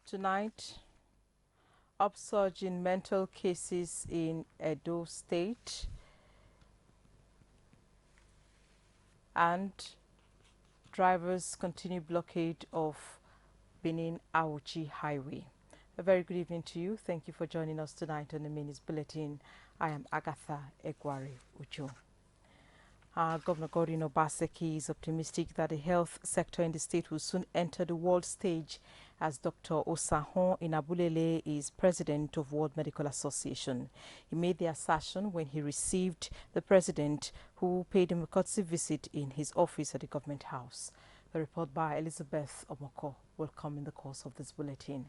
Tonight, upsurge in mental cases in Edo State and drivers continue blockade of Benin Auchi Highway. A very good evening to you. Thank you for joining us tonight on the Minutes Bulletin. I am Agatha Egwari Ujo. Governor Godwin Obaseki is optimistic that the health sector in the state will soon enter the world stage as Dr. Osahon Inabulele is president of World Medical Association. He made the assertion when he received the president, who paid him a courtesy visit in his office at the government house. The report by Elizabeth Omoko will come in the course of this bulletin.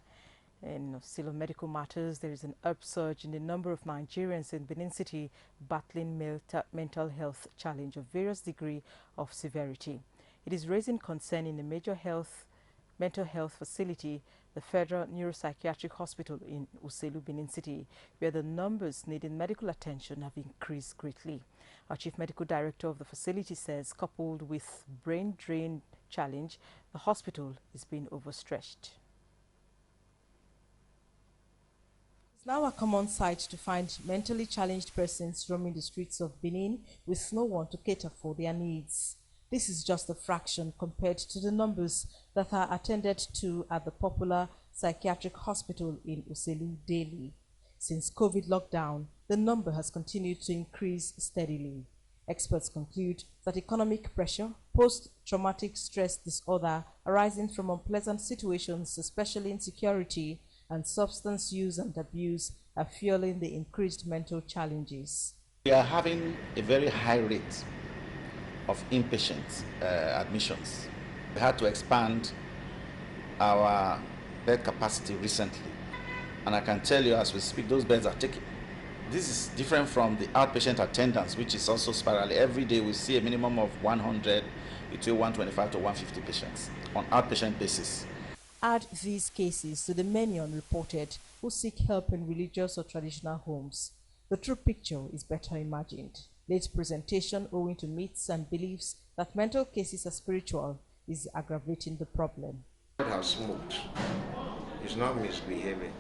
In still on medical matters, there is an upsurge in the number of Nigerians in Benin City battling mental health challenge of various degree of severity. It is raising concern in a major mental health facility, the Federal Neuropsychiatric Hospital in Uselu, Benin City, where the numbers needing medical attention have increased greatly. Our Chief Medical Director of the facility says, coupled with brain drain challenge, the hospital is being overstretched. It's now a common sight to find mentally challenged persons roaming the streets of Benin with no one to cater for their needs. This is just a fraction compared to the numbers that are attended to at the popular psychiatric hospital in Uselu daily. Since COVID lockdown, the number has continued to increase steadily. Experts conclude that economic pressure, post-traumatic stress disorder arising from unpleasant situations, especially insecurity, and substance use and abuse are fueling the increased mental challenges. We are having a very high rate of inpatient admissions. We had to expand our bed capacity recently, and I can tell you as we speak, those beds are taken. This is different from the outpatient attendance, which is also spiraling. Every day we see a minimum of 100, between 125 to 150 patients on outpatient basis. Add these cases to the many unreported who seek help in religious or traditional homes. The true picture is better imagined. Late presentation owing to myths and beliefs that mental cases are spiritual is aggravating the problem. God has smoked. He's not misbehaving.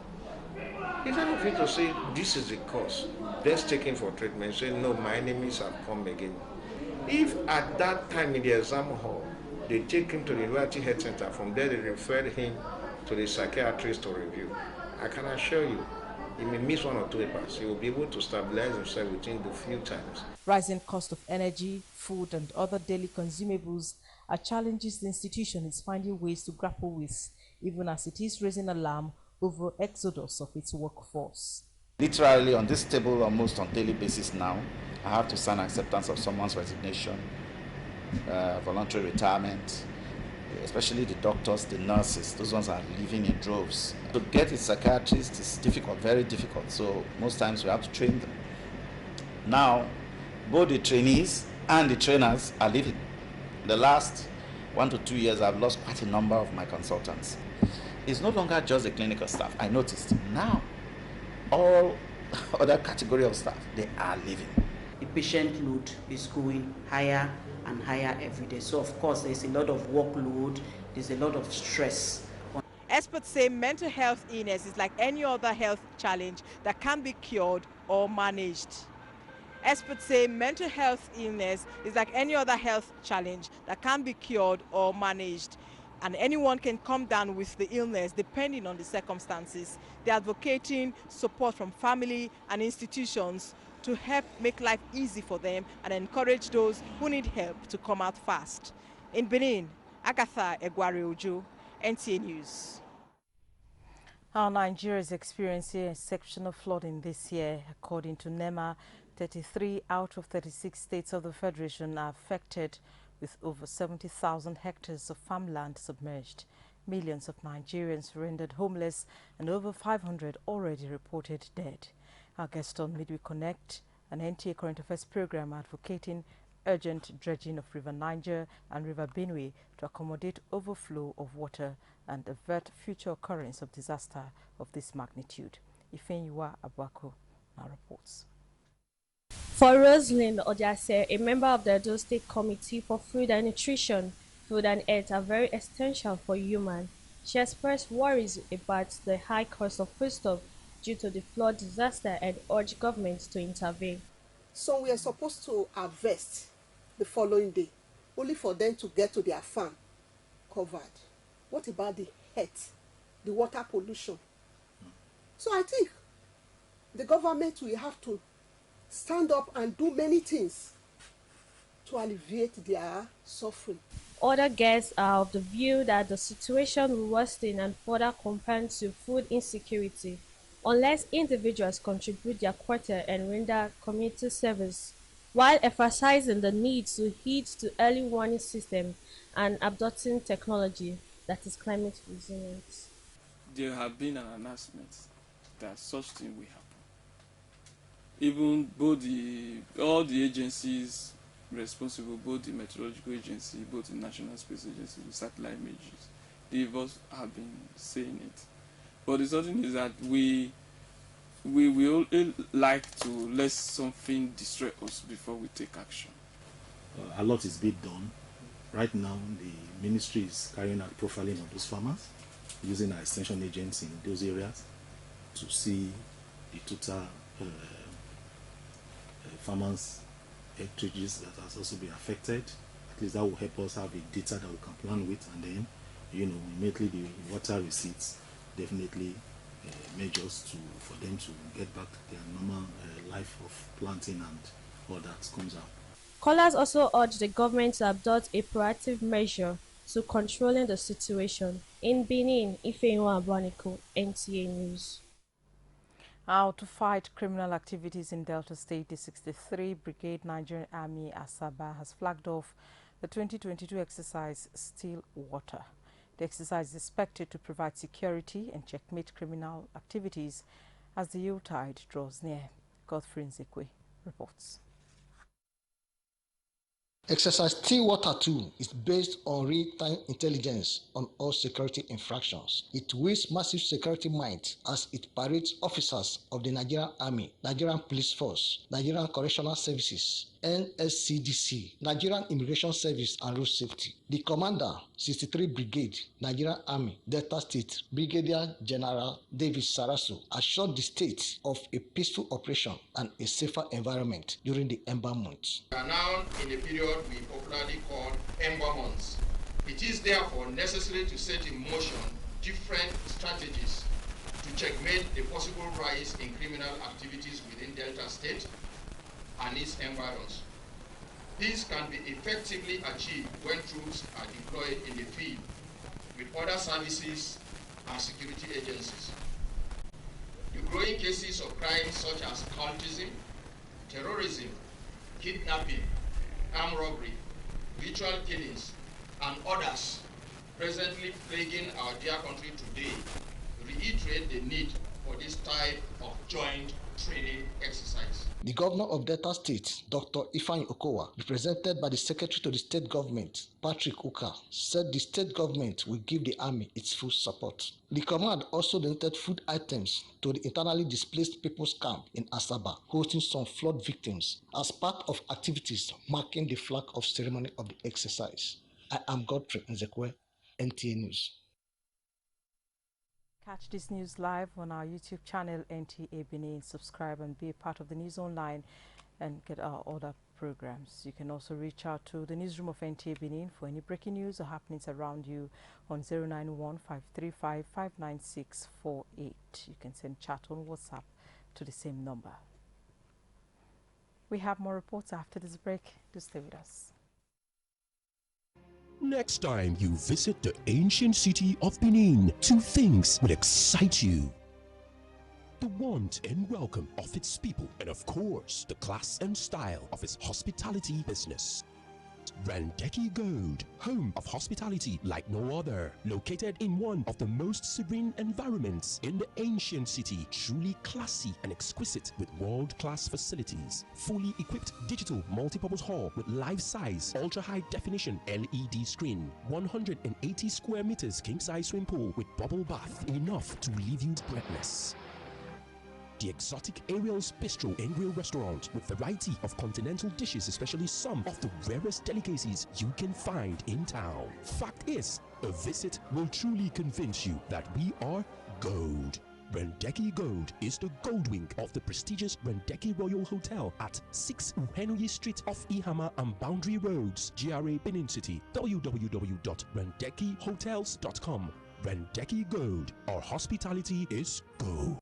Even if you to say this is the cause, let's take him for treatment, say no, my enemies have come again. If at that time in the exam hall, they take him to the University Health Center, from there they refer him to the psychiatrist to review, I can assure you, he may miss one or two papers. He will be able to stabilize himself within the few times. Rising cost of energy, food, and other daily consumables are challenges the institution is finding ways to grapple with, even as it is raising alarm over exodus of its workforce. Literally on this table, almost on daily basis now, I have to sign acceptance of someone's resignation, voluntary retirement, especially the doctors, the nurses. Those ones are leaving in droves. To get a psychiatrist is difficult, very difficult. So most times we have to train them. Now, both the trainees and the trainers are leaving. In the last 1 to 2 years, I've lost quite a number of my consultants. It's no longer just the clinical staff. I noticed now all other category of staff, they are leaving. The patient load is going higher and higher every day. So of course there's a lot of workload, there's a lot of stress. Experts say mental health illness is like any other health challenge that can be cured or managed. Experts say mental health illness is like any other health challenge that can be cured or managed, and anyone can come down with the illness depending on the circumstances. They're advocating support from family and institutions to help make life easy for them and encourage those who need help to come out fast. In Benin, Agatha Egwari Ujo, NTA News. Nigeria is experiencing exceptional flooding this year. According to NEMA, 33 out of 36 states of the Federation are affected, with over 70,000 hectares of farmland submerged. Millions of Nigerians rendered homeless and over 500 already reported dead. Our guest on Midweek Connect, an NTA current affairs program advocating urgent dredging of River Niger and River Benue to accommodate overflow of water and avert future occurrence of disaster of this magnitude. Ifenyuwa Abuako now reports. For Roslyn Odiase, a member of the Edo State Committee for Food and Nutrition, food and earth are very essential for humans. She expressed worries about the high cost of foodstuff due to the flood disaster and urged governments to intervene. So we are supposed to harvest the following day, only for them to get to their farm covered. What about the health, the water pollution? So I think the government will have to stand up and do many things to alleviate their suffering. Other guests are of the view that the situation will worsen and further compound to food insecurity unless individuals contribute their quota and render community service, while emphasizing the need to heed to early warning system and adopting technology that is climate resilient. There have been an announcement that such thing will happen. Even both all the agencies responsible, both the meteorological agency, both the National Space Agency, the satellite images, they both have been saying it. But the certain is that we will like to let something destroy us before we take action. A lot is being done. Right now, the ministry is carrying out profiling of those farmers, using our extension agents in those areas to see the total farmers' acreages that has also been affected. At least that will help us have a data that we can plan with, and then, immediately the water receipts definitely measures for them to get back to their normal life of planting and all that comes out. Callers also urged the government to adopt a proactive measure to controlling the situation. In Benin, Ifeanyi Abaniko, NTA News. How to fight criminal activities in Delta State, the 63 Brigade Nigerian Army Asaba has flagged off the 2022 exercise Still Water. The exercise is expected to provide security and checkmate criminal activities as the Yuletide draws near. Godfrey Nzekwe reports. Exercise Stillwater 2 is based on real-time intelligence on all security infractions. It wields massive security might as it parades officers of the Nigerian Army, Nigerian Police Force, Nigerian Correctional Services, NSCDC, Nigerian Immigration Service and Road Safety. The commander, 63 Brigade, Nigerian Army, Delta State, Brigadier General David Sarasu, assured the state of a peaceful operation and a safer environment during the Ember months. We are now in a period we popularly call Ember months. It is therefore necessary to set in motion different strategies to checkmate the possible rise in criminal activities within Delta State and its environs. This can be effectively achieved when troops are deployed in the field with other services and security agencies. The growing cases of crimes such as cultism, terrorism, kidnapping, armed robbery, ritual killings, and others presently plaguing our dear country today reiterate the need for this type of joint training exercise. The governor of Delta State, Dr. Ifeanyi Okowa, represented by the secretary to the state government, Patrick Uka, said the state government will give the army its full support. The command also donated food items to the internally displaced people's camp in Asaba, hosting some flood victims as part of activities marking the flag of ceremony of the exercise. I am Godfrey Nzekwe, NTA News. Catch this news live on our YouTube channel, NTA Benin. Subscribe and be a part of the news online and get our other programs. You can also reach out to the newsroom of NTA Benin for any breaking news or happenings around you on 091-535-59648. You can send chat on WhatsApp to the same number. We have more reports after this break. Do stay with us. Next time you visit the ancient city of Benin, two things will excite you: the warmth and welcome of its people, and of course, the class and style of its hospitality business. Randeki Gold, home of hospitality like no other, located in one of the most serene environments in the ancient city, truly classy and exquisite with world-class facilities. Fully equipped digital multipurpose hall with life-size, ultra-high definition LED screen, 180 square meters king-size swimming pool with bubble bath, enough to leave you breathless. The exotic Ariel's Bistro and Grill restaurant with variety of continental dishes, especially some of the rarest delicacies you can find in town. Fact is, A visit will truly convince you that we are gold. Rendeki Gold is the gold wing of the prestigious Rendeki Royal Hotel at 6 Uhenuyi Street off Ihama and Boundary Roads, GRA Benin City. www.rendekihotels.com. Rendeki Gold. Our hospitality is gold.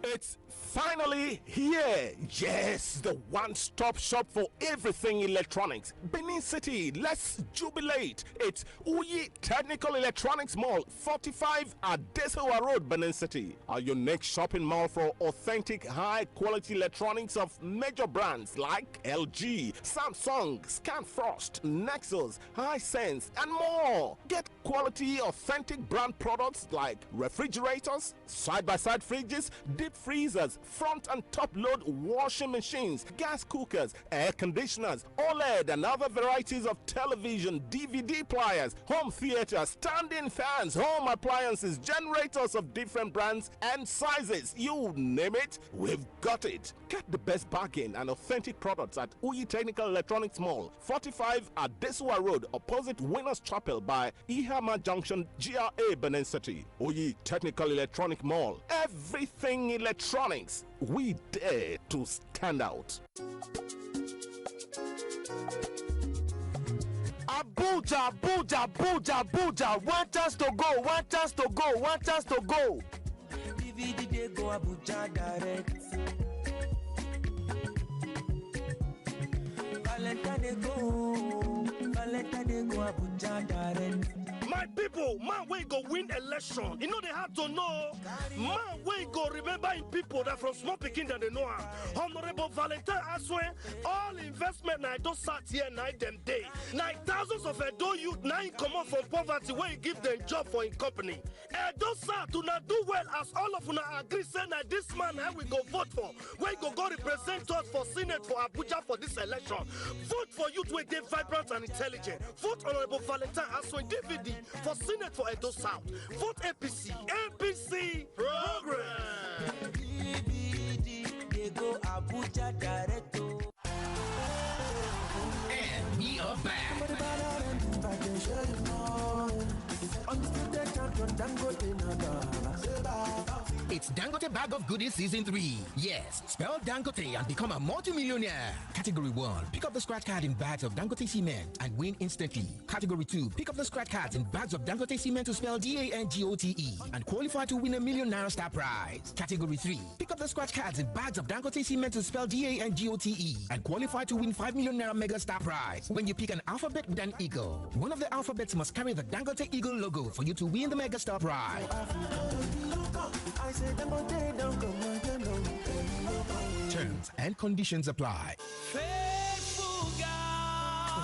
It's finally here. Yes, the one-stop shop for everything electronics. Benin City, let's jubilate. It's Uyi Technical Electronics Mall, 45 Adesewa Road, Benin City. Our unique shopping mall for authentic, high-quality electronics of major brands like LG, Samsung, Scanfrost, Nexus, Hisense, and more. Get quality, authentic brand products like refrigerators, side-by-side fridges, deep freezers, front and top load washing machines, gas cookers, air conditioners, OLED and other varieties of television, DVD players, home theater, standing fans, home appliances, generators of different brands and sizes. You name it, we've got it. Get the best bargain and authentic products at Uyi Technical Electronics Mall, 45 Adesuwa Road, opposite Winners Chapel by Ihama Junction, GRA Benin City. Uyi Technical Electronic Mall. Everything electronics. We dare to stand out. Abuja, Abuja, Abuja, Abuja. One chance to go, one chance to go, one chance to go. DVD they go Abuja direct. Valentine they go Abuja direct. My people, man we go win election. You know they had to know. Man we go remember in people that from small picking that they know. Honorable Valentine Aswe, all investment I don't start here night them day. Now thousands of Edo youth now come up from poverty where you give them job for in company. Edo start to not do well as all of una agree saying that this man we go vote for. Where you go represent us for Senate for Abuja for this election. Vote for youth where they vibrant and intelligent. Vote Honorable Valentine Aswe DVD. For Senate for Edo South. Vote APC. APC program. They go Abuja direct. And we are back. It's Dangote Bag of Goodies Season 3. Yes, spell Dangote and become a multi-millionaire. Category 1, pick up the scratch card in bags of Dangote cement and win instantly. Category 2, pick up the scratch cards in bags of Dangote cement to spell DANGOTE and qualify to win ₦1 million star prize. Category 3, pick up the scratch cards in bags of Dangote cement to spell DANGOTE and qualify to win ₦5 million mega star prize. When you pick an alphabet with an eagle, one of the alphabets must carry the Dangote Eagle logo for you to win the mega star prize. Terms and conditions apply.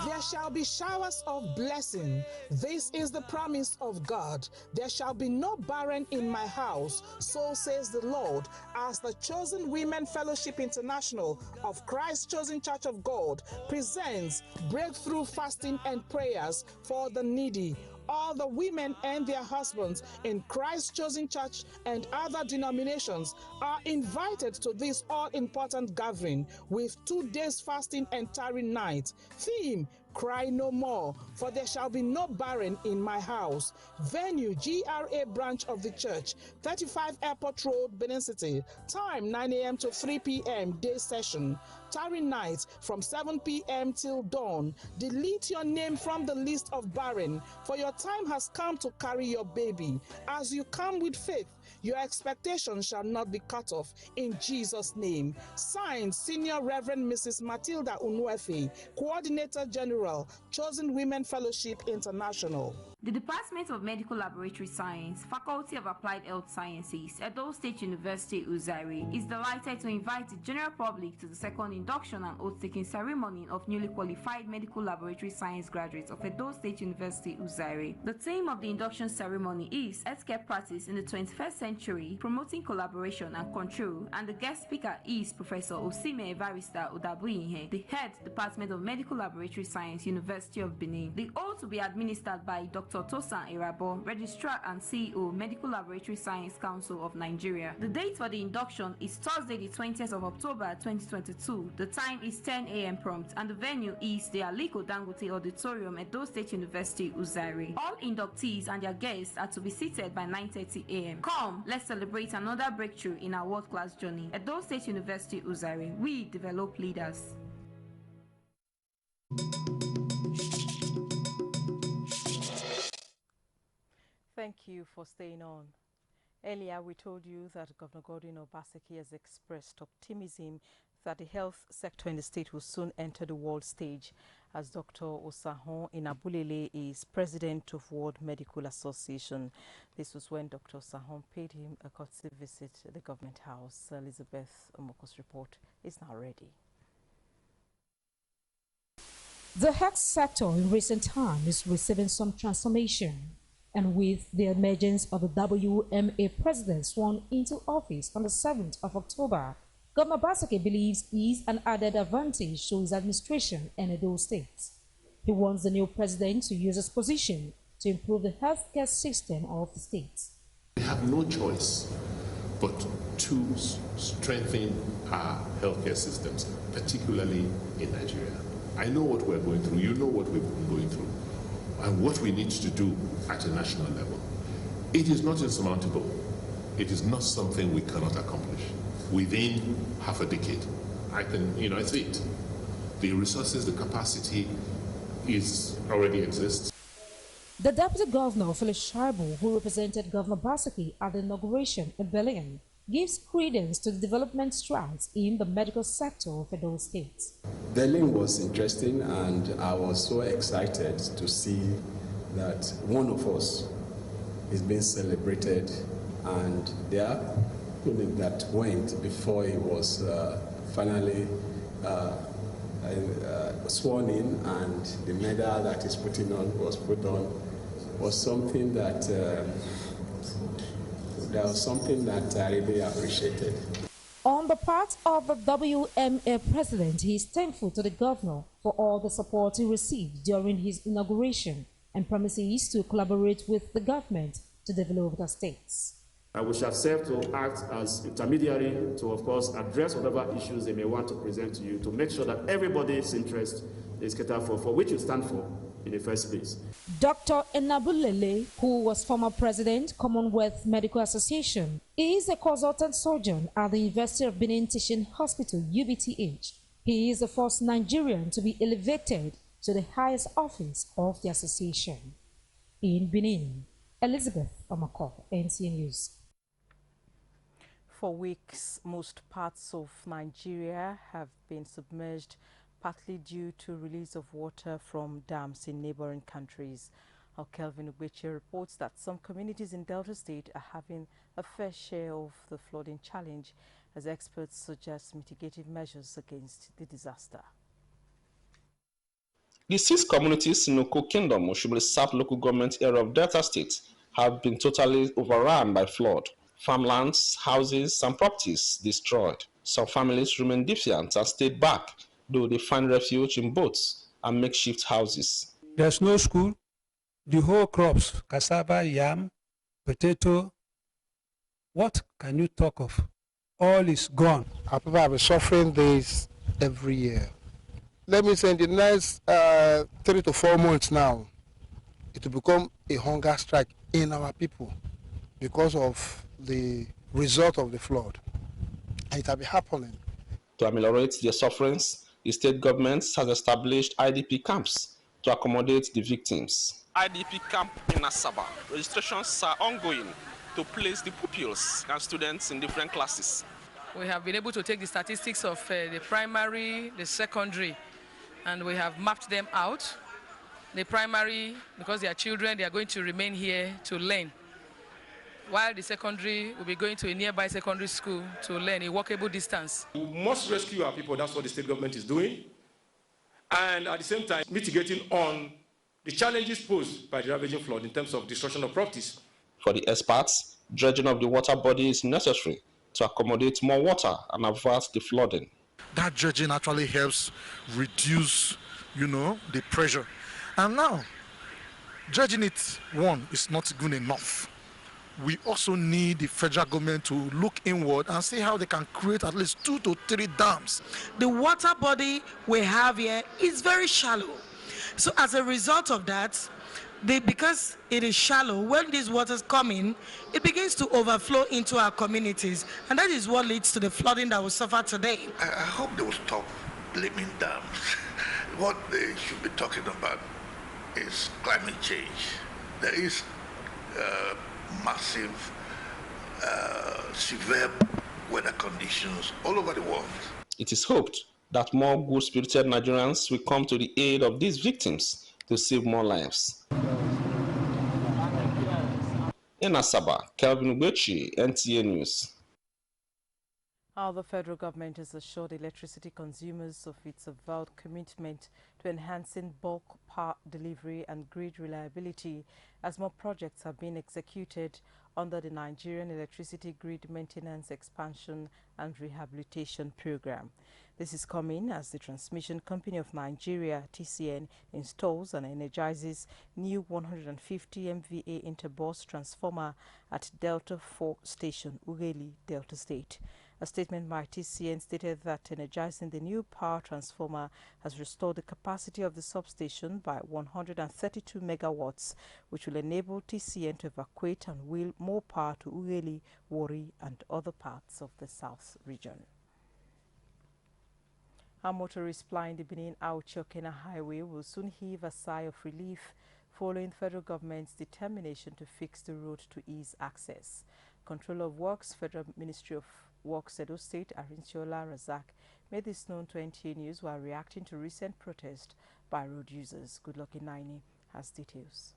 There shall be showers of blessing. This is the promise of God. There shall be no barren in my house, so says the Lord, as the Chosen Women Fellowship International of Christ Chosen Church of God presents breakthrough fasting and prayers for the needy. All the women and their husbands in Christ Chosen Church and other denominations are invited to this all-important gathering with 2 days fasting and tarry night. Theme: Cry no more, for there shall be no barren in my house. Venue: GRA branch of the church, 35 Airport Road, Benin City. Time: 9 a.m. to 3 p.m. Day session. Tarry night from 7 p.m. till dawn. Delete your name from the list of barren, for your time has come to carry your baby. As you come with faith, your expectation shall not be cut off in Jesus' name. Signed, Senior Reverend Mrs. Matilda Unwefe, Coordinator General, Chosen Women Fellowship International. The Department of Medical Laboratory Science, Faculty of Applied Health Sciences, Edo State University, Uzaire, is delighted to invite the general public to the second induction and oath-taking ceremony of newly qualified medical laboratory science graduates of Edo State University, Uzaire. The theme of the induction ceremony is Healthcare Practice in the 21st Century, Promoting Collaboration and Control, and the guest speaker is Professor Osime Evarista Odabuinhe, the head Department of Medical Laboratory Science, University of Benin. The oath will be administered by Dr. Dr. Tosan Irabo, Registrar and CEO, Medical Laboratory Science Council of Nigeria. The date for the induction is Thursday, the 20th of October 2022. The time is 10 a.m. prompt, and the venue is the Aliko Dangote Auditorium at Edo State University, Uzare. All inductees and their guests are to be seated by 9:30 a.m. Come, let's celebrate another breakthrough in our world-class journey. At Edo State University, Uzare, we develop leaders. Thank you for staying on. Earlier, we told you that Governor Godwin Obaseki has expressed optimism that the health sector in the state will soon enter the world stage, as Dr. Osahon Inabulele is president of World Medical Association. This was when Dr. Osahon paid him a courtesy visit at the government house. Elizabeth Omoko's report is now ready. The health sector in recent times is receiving some transformation, and with the emergence of the WMA president sworn into office on the 7th of October, Governor Obaseki believes is an added advantage to his administration and Edo State. He wants the new president to use his position to improve the healthcare system of the state. We have no choice but to strengthen our healthcare systems, particularly in Nigeria. I know what we're going through, you know what we've been going through, and what we need to do at a national level. It is not insurmountable. It is not something we cannot accomplish within half a decade. I see it. The resources, the capacity already exists. The Deputy Governor, Philip Shaibu, who represented Governor Obaseki at the inauguration in Benin, gives credence to the development strides in the medical sector of Edo State. Berlin was interesting, and I was so excited to see that one of us is being celebrated, and there are people that went before he was finally sworn in, and the medal that he's put on was something that I really appreciated. On the part of the WMA president, he is thankful to the governor for all the support he received during his inauguration and promises to collaborate with the government to develop the states. We shall serve to act as intermediary to, of course, address whatever issues they may want to present to you, to make sure that everybody's interest is catered for which you stand for in the first place. Dr. Enabulele, who was former president, Commonwealth Medical Association, is a consultant surgeon at the University of Benin Teaching Hospital, UBTH. He is the first Nigerian to be elevated to the highest office of the association. In Benin, Elizabeth Omako, NCN News. For weeks, most parts of Nigeria have been submerged, partly due to release of water from dams in neighboring countries. Kelvin Ubeche reports that some communities in Delta State are having a fair share of the flooding challenge, as experts suggest mitigative measures against the disaster. The 6 communities in Oko Kingdom, Oshibiri South local government area of Delta State, have been totally overrun by flood. Farmlands, houses, and properties destroyed. Some families remain defiant and stayed back, though they find refuge in boats and makeshift houses. There's no school. The whole crops, cassava, yam, potato, what can you talk of? All is gone. Our people have been suffering this every year. Let me say in the next 3 to 4 months now, it will become a hunger strike in our people because of the result of the flood. And it will be happening. To ameliorate their sufferings, the state government has established IDP camps to accommodate the victims. IDP camp in Asaba. Registrations are ongoing to place the pupils and students in different classes. We have been able to take the statistics of the primary, the secondary, and we have mapped them out. The primary, because they are children, they are going to remain here to learn, while the secondary will be going to a nearby secondary school to learn a walkable distance. We must rescue our people. That's what the state government is doing. And at the same time, mitigating on the challenges posed by the ravaging flood in terms of destruction of properties. For the experts, dredging of the water body is necessary to accommodate more water and avert the flooding. That dredging actually helps reduce, the pressure. And now, Dredging it, one, is not good enough. We also need the federal government to look inward and see how they can create at least 2 to 3 dams. The water body we have here is very shallow. So as a result of that, because it is shallow, when these waters come in, it begins to overflow into our communities. And that is what leads to the flooding that we suffer today. I hope they will stop blaming dams. What they should be talking about is climate change. There is massive, severe weather conditions all over the world. It is hoped that more good-spirited Nigerians will come to the aid of these victims to save more lives. In Asaba, Kelvin Ubechi, NTA News. How the federal government has assured electricity consumers of its avowed commitment to enhancing bulk power delivery and grid reliability as more projects have been executed under the Nigerian Electricity Grid Maintenance Expansion and Rehabilitation Program. This is coming as the Transmission Company of Nigeria, TCN, installs and energizes new 150 MVA interbus transformer at Delta 4 Station, Ughelli, Delta State. A statement by TCN stated that energizing the new power transformer has restored the capacity of the substation by 132 megawatts, which will enable TCN to evacuate and wheel more power to Ughelli, Warri, and other parts of the South region. Our motorists plying the Benin-Auchi-Okena highway will soon heave a sigh of relief following the federal government's determination to fix the road to ease access. Controller of Works, Federal Ministry of Works, Edo State, Arinshola Razak, made this known to NTA News while reacting to recent protest by road users. Goodluck Inaini has details.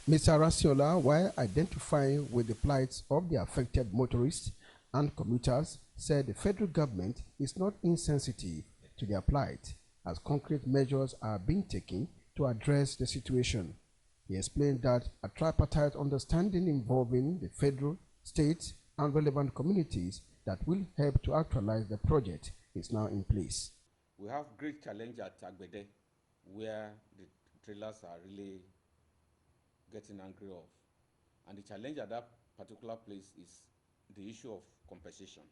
Mr. Arasiola, while identifying with the plight of the affected motorists and commuters, said the federal government is not insensitive to their plight, as concrete measures are being taken to address the situation. He explained that a tripartite understanding involving the federal, state, and relevant communities that will help to actualize the project is now in place. We have great challenge at Agbede, where the trailers are really getting angry of. And the challenge at that particular place is the issue of compensation,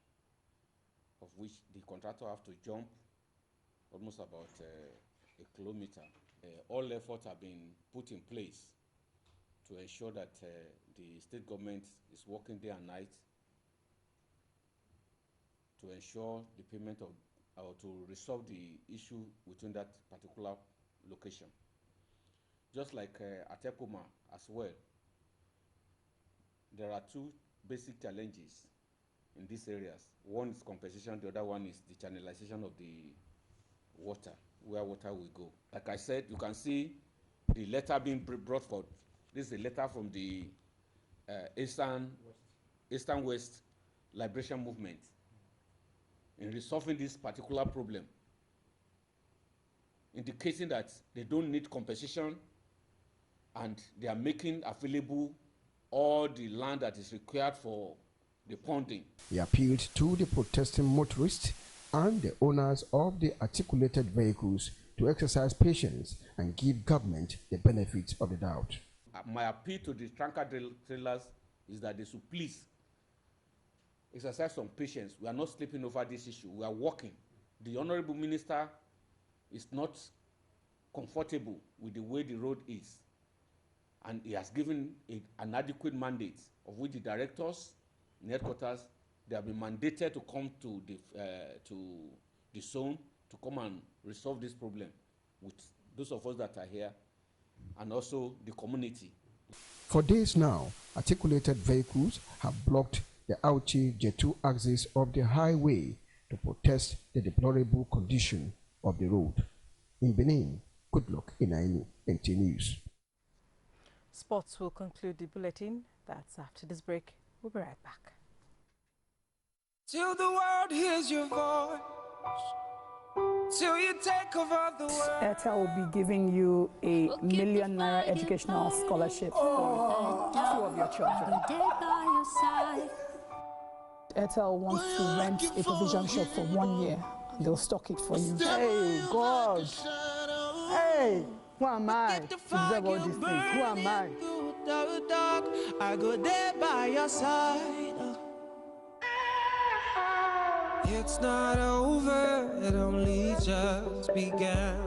of which the contractor have to jump almost about a kilometer. All efforts have been put in place to ensure that the state government is working day and night to ensure the payment of, or to resolve the issue within that particular location. Just like at Epoma as well, there are two basic challenges in these areas. One is compensation, the other one is the channelization of the water, where water will go. Like I said, you can see the letter being brought forth. This is a letter from the Eastern West Liberation Movement in resolving this particular problem, indicating that they don't need compensation and they are making available all the land that is required for the ponding. He appealed to the protesting motorists and the owners of the articulated vehicles to exercise patience and give government the benefit of the doubt. My appeal to the tanker trailers is that they should please exercise some patience. We are not sleeping over this issue. We are working. The Honorable Minister is not comfortable with the way the road is, and he has given an adequate mandate, of which the directors in headquarters, they have been mandated to come to the zone to come and resolve this problem with those of us that are here and also the community. For days now, articulated vehicles have blocked the Auchi-Jetu axis of the highway to protest the deplorable condition of the road. In Benin, Goodluck Inaini, NTA News. Sports will conclude the bulletin. That's after this break. We'll be right back. Till the world hears your voice, till you take over the world. Airtel will be giving you a ₦1 million educational scholarship for 2 of your children. Airtel wants to rent a provision shop for 1 year. They'll stock it for you. Hey, God! Hey! Who am I to deserve all these things? Who am I? I go there by your side. It's not over, it only just began.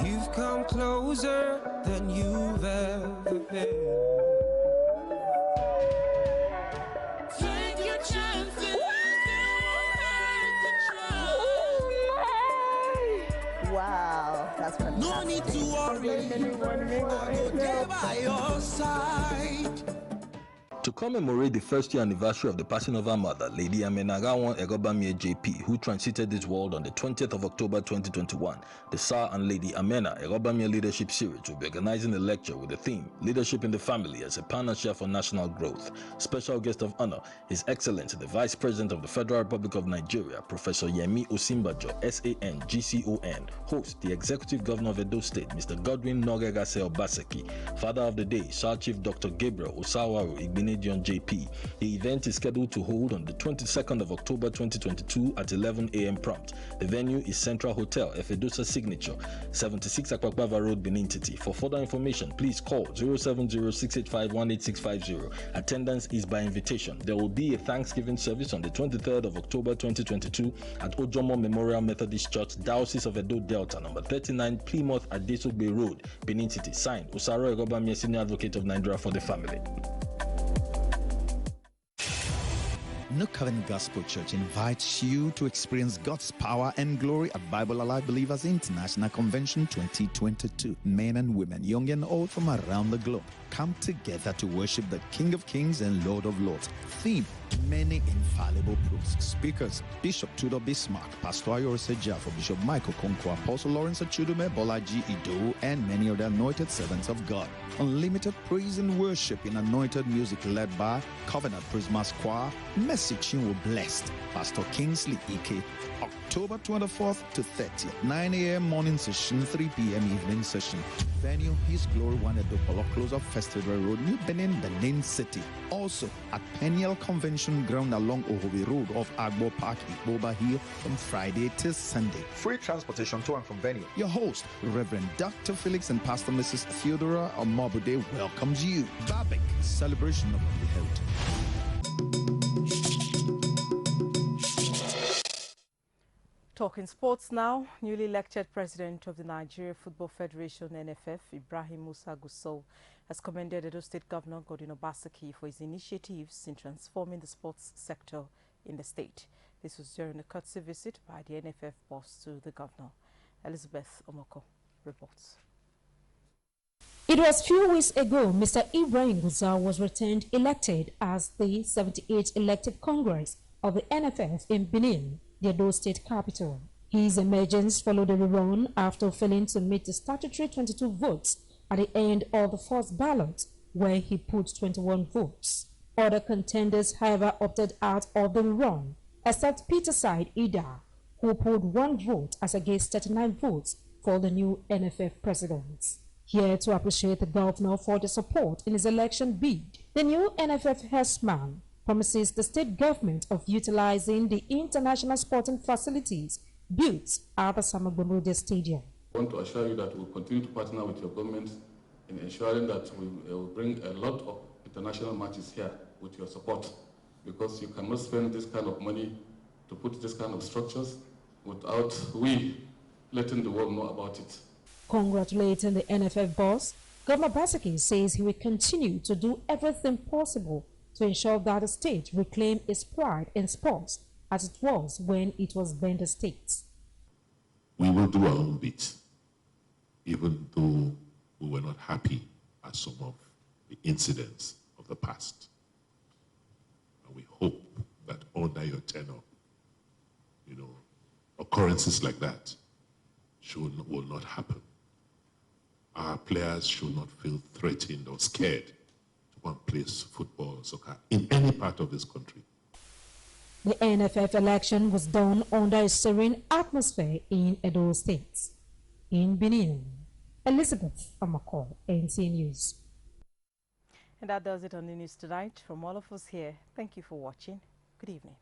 You've come closer than you've ever been. Take your chances. Wow, that's fantastic. No need to worry. I go there by your side. To commemorate the first year anniversary of the passing of our mother, Lady Amenagawan Egobamie JP, who transited this world on the 20th of October 2021, the Sir and Lady Amena Egobamie Leadership Series will be organizing a lecture with the theme, Leadership in the Family as a Partnership for National Growth. Special guest of honor, His Excellency the Vice President of the Federal Republic of Nigeria, Professor Yemi Osinbajo, SAN, GCON. Host, the Executive Governor of Edo State, Mr. Godwin Nogegase Obaseki. Father of the Day, Sir Chief Dr. Gabriel Osawaru Igbine JP. The event is scheduled to hold on the 22nd of October 2022 at 11 a.m. prompt. The venue is Central Hotel, Efedosa Signature, 76 Akwagbava Road, Benin City. For further information, please call 070-685-18650. Attendance is by invitation. There will be a Thanksgiving service on the 23rd of October 2022 at Ojomo Memorial Methodist Church, Diocese of Edo Delta, number 39 Plymouth Adesogbe Road, Benin City. Signed, Osaro Egobamie, Senior Advocate of Nigeria for the family. New Covenant Gospel Church invites you to experience God's power and glory at Bible Alive Believers International Convention 2022. Men and women, young and old from around the globe, come together to worship the King of Kings and Lord of Lords. Theme: many infallible proofs. Speakers: Bishop Tudor Bismarck, Pastor Ayorse Jafo, Bishop Michael Konko, Apostle Lawrence Achudume, Bolaji Ido, and many other anointed servants of God. Unlimited praise and worship in anointed music led by Covenant Prismas Choir. Messaging will blessed Pastor Kingsley Ike. October 24th to 30th, 9 a.m. morning session, 3 p.m. evening session. Venue: His Glory 1 Edopolo, close of Festival Road, New Benin, Benin City. Also at Peniel Convention Ground along Ohobi Road of Agbo Park, Ikboba here from Friday till Sunday. Free transportation to and from venue. Your host, Reverend Dr. Felix and Pastor Mrs. Theodora Omobude welcomes you. Babek, celebration of the heritage. Talking sports now, newly elected president of the Nigeria Football Federation NFF, Ibrahim Musa Gusau, has commended Edo State Governor Godwin Obaseki for his initiatives in transforming the sports sector in the state. This was during a courtesy visit by the NFF boss to the governor. Elizabeth Omoko reports. It was few weeks ago Mr. Ibrahim Gusau was returned elected as the 78th elected Congress of the NFF in Benin, the Edo State capital. His emergence followed a rerun after failing to meet the statutory 22 votes at the end of the first ballot, where he put 21 votes. Other contenders, however, opted out of the rerun, except Peter Said Ida, who pulled 1 vote as against 39 votes for the new NFF president. Here to appreciate the governor for the support in his election bid, the new NFF herdsman promises the state government of utilizing the international sporting facilities built at the Samagbonode Stadium. I want to assure you that we will continue to partner with your government in ensuring that we will bring a lot of international matches here with your support, because you cannot spend this kind of money to put this kind of structures without we letting the world know about it. Congratulating the NFF boss, Governor Baseki says he will continue to do everything possible to ensure that the state reclaim its pride in sports as it was when it was Bender State. We will do our own bit, even though we were not happy at some of the incidents of the past. And we hope that under your tenure, occurrences like that will not happen. Our players should not feel threatened or scared to go and play football or soccer in any part of this country. The NFF election was done under a serene atmosphere in Edo State. In Benin, Elizabeth Amako, NC News. And that does it on the news tonight. From all of us here, thank you for watching. Good evening.